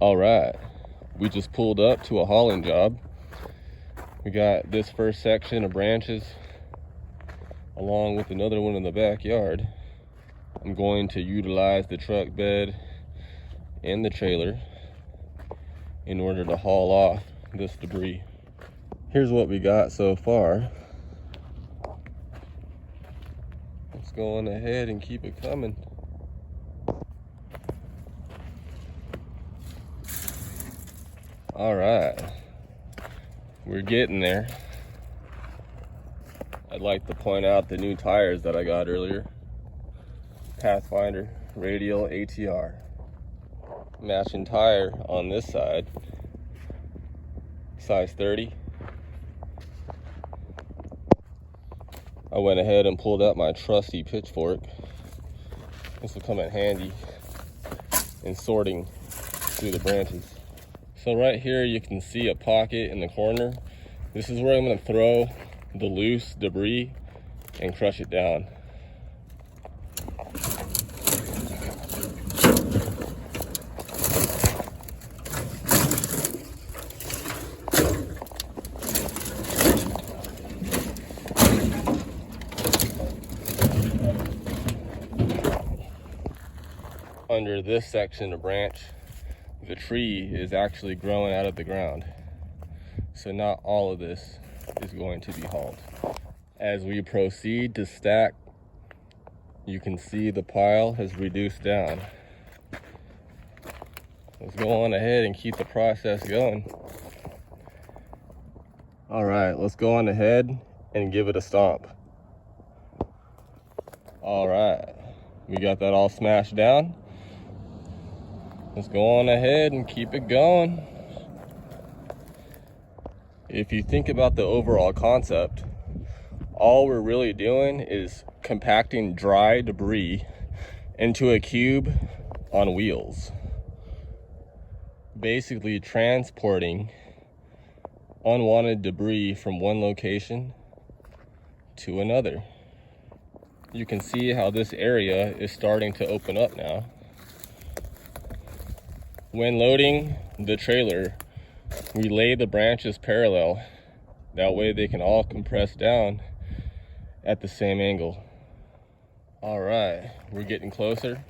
All right, we just pulled up to a hauling job. We got this first section of branches along with another one in the backyard. I'm going to utilize the truck bed and the trailer in order to haul off this debris. Here's what we got so far. Let's go on ahead and keep it coming. All right, we're getting there. I'd like to point out the new tires that I got earlier. Pathfinder radial ATR. Matching tire on this side, size 30. I went ahead and pulled out my trusty pitchfork. This will come in handy in sorting through the branches. So right here you can see a pocket in the corner. This is where I'm going to throw the loose debris and crush it down. Under this section of branch, the tree is actually growing out of the ground. So not all of this is going to be hauled. As we proceed to stack, you can see the pile has reduced down. Let's go on ahead and keep the process going. All right, let's go on ahead and give it a stomp. All right, we got that all smashed down. Let's go on ahead and keep it going. If you think about the overall concept, all we're really doing is compacting dry debris into a cube on wheels. Basically transporting unwanted debris from one location to another. You can see how this area is starting to open up now. When loading the trailer, we lay the branches parallel. That way they can all compress down at the same angle. All right, we're getting closer.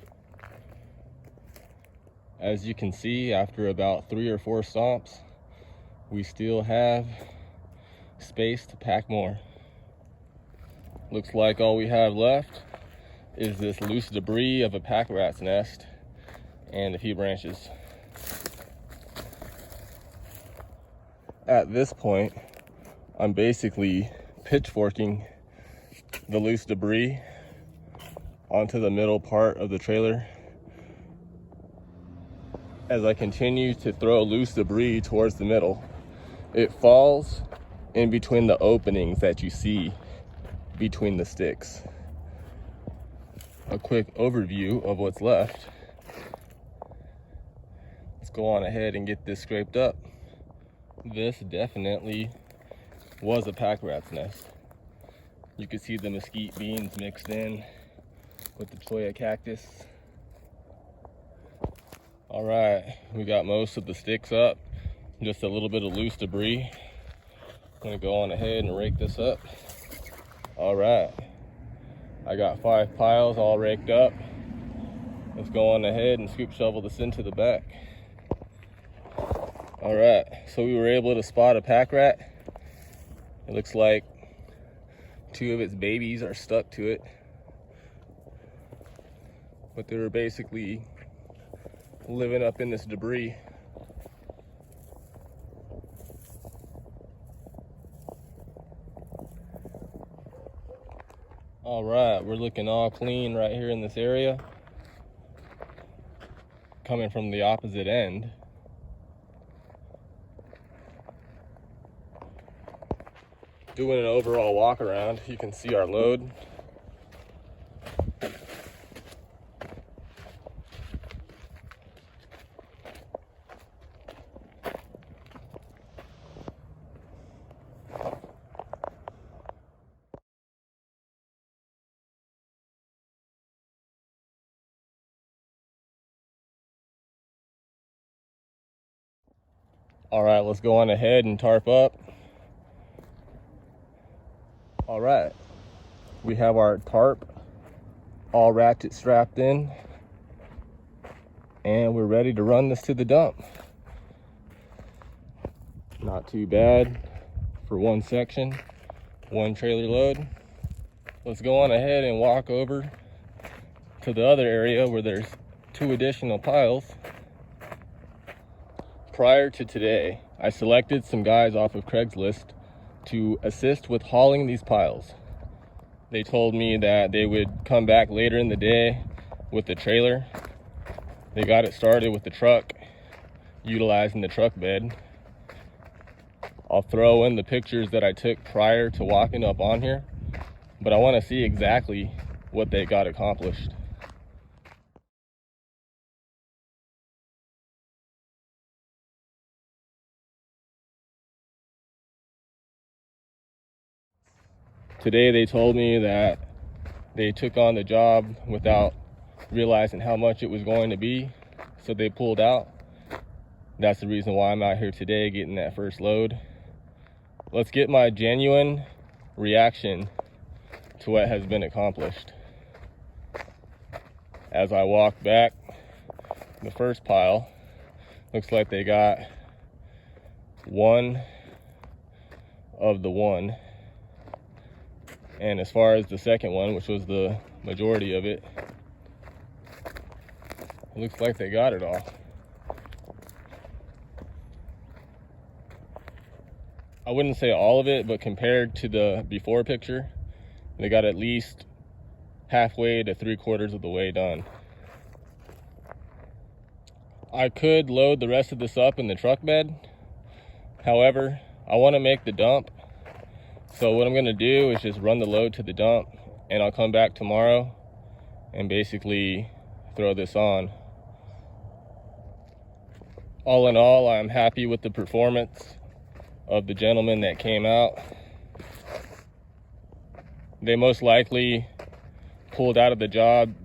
As you can see, after about 3 or 4 stomps, we still have space to pack more. Looks like all we have left is this loose debris of a pack rat's nest and a few branches. At this point, I'm basically pitchforking the loose debris onto the middle part of the trailer. As I continue to throw loose debris towards the middle, it falls in between the openings that you see between the sticks. A quick overview of what's left. Let's go on ahead and get this scraped up. This definitely was a pack rat's nest. You can see the mesquite beans mixed in with the cholla cactus. All right, we got most of the sticks up, just a little bit of loose debris. I'm gonna go on ahead and rake this up. All right, I got 5 piles all raked up. Let's go on ahead and scoop shovel this into the back. All right, so we were able to spot a pack rat. It looks like 2 of its babies are stuck to it, but they were basically living up in this debris. All right, we're looking all clean right here in this area. Coming from the opposite end, doing an overall walk around, you can see our load. All right, let's go on ahead and tarp up. All right, we have our tarp all ratchet strapped in, and we're ready to run this to the dump. Not too bad for one section, one trailer load. Let's go on ahead and walk over to the other area where there's 2 additional piles. Prior to today, I selected some guys off of Craigslist to assist with hauling these piles. They told me that they would come back later in the day with the trailer. They got it started with the truck, utilizing the truck bed. I'll throw in the pictures that I took prior to walking up on here, but I want to see exactly what they got accomplished. Today they told me that they took on the job without realizing how much it was going to be, so they pulled out. That's the reason why I'm out here today getting that first load. Let's get my genuine reaction to what has been accomplished. As I walk back, the first pile looks like they got one of the one. And as far as the second one, which was the majority of it, it looks like they got it all. I wouldn't say all of it, but compared to the before picture, they got at least halfway to 3/4 of the way done. I could load the rest of this up in the truck bed. However, I want to make the dump. So what I'm going to do is just run the load to the dump, and I'll come back tomorrow and basically throw this on. All in all, I'm happy with the performance of the gentleman that came out. They most likely pulled out of the job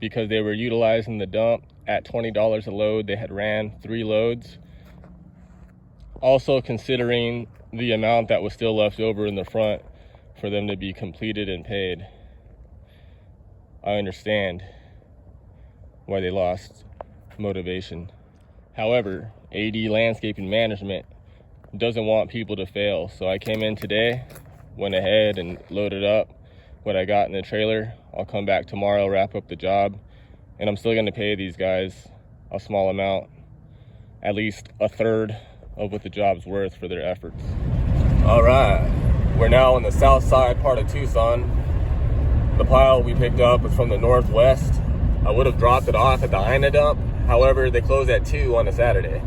because they were utilizing the dump at $20 a load. They had ran 3 loads. Also considering the amount that was still left over in the front for them to be completed and paid. I understand why they lost motivation. However, AD Landscaping Management doesn't want people to fail. So I came in today, went ahead and loaded up what I got in the trailer. I'll come back tomorrow, wrap up the job, and I'm still gonna pay these guys a small amount, at least 1/3 of what the job's worth for their efforts. All right, we're now in the south side part of Tucson. The pile we picked up was from the northwest. I would have dropped it off at the Ina dump. However, they close at 2 on a Saturday.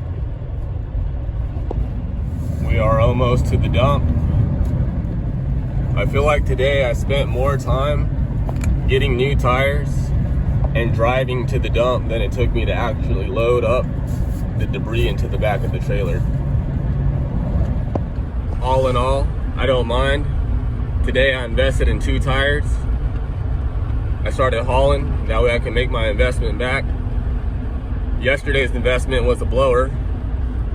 We are almost to the dump. I feel like today I spent more time getting new tires and driving to the dump than it took me to actually load up the debris into the back of the trailer. All in all, I don't mind. Today I invested in 2 tires. I started hauling, that way I can make my investment back. Yesterday's investment was a blower,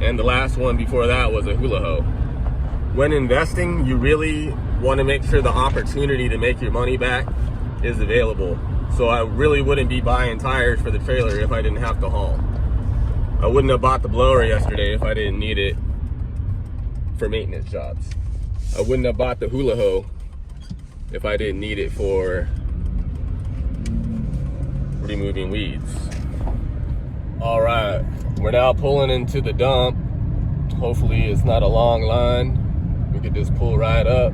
and the last one before that was a hula hoe. When investing, you really want to make sure the opportunity to make your money back is available. So I really wouldn't be buying tires for the trailer if I didn't have to haul. I wouldn't have bought the blower yesterday if I didn't need it for maintenance jobs. I wouldn't have bought the hula hoe if I didn't need it for removing weeds. All right, we're now pulling into the dump. Hopefully it's not a long line. We could just pull right up.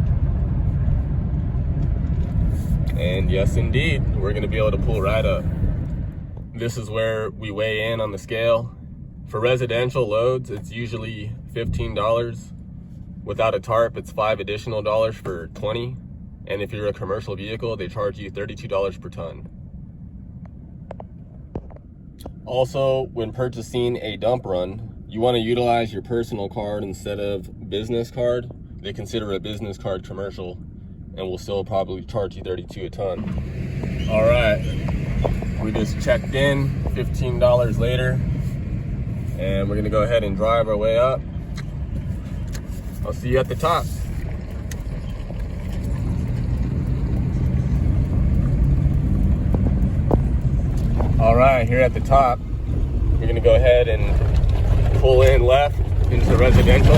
And yes, indeed, we're gonna be able to pull right up. This is where we weigh in on the scale. For residential loads, it's usually $15. Without a tarp, it's $5 additional for 20. And if you're a commercial vehicle, they charge you $32 per ton. Also, when purchasing a dump run, you want to utilize your personal card instead of business card. They consider a business card commercial and will still probably charge you $32 a ton. All right, we just checked in $15 later, and we're gonna go ahead and drive our way up. I'll see you at the top. All right, here at the top, we're gonna go ahead and pull in left into residential.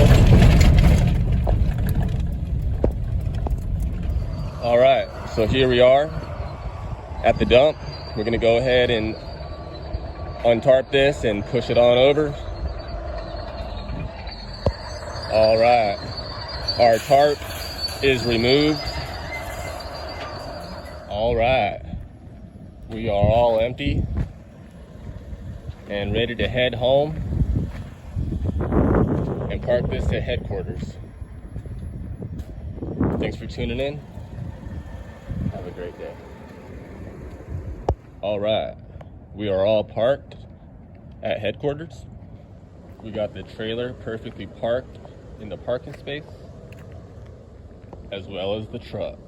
All right, so here we are at the dump. We're gonna go ahead and untarp this and push it on over. All right, our tarp is removed. All right, we are all empty and ready to head home and park this at headquarters. Thanks for tuning in. Have a great day. All right, we are all parked at headquarters. We got the trailer perfectly parked in the parking space, as well as the truck.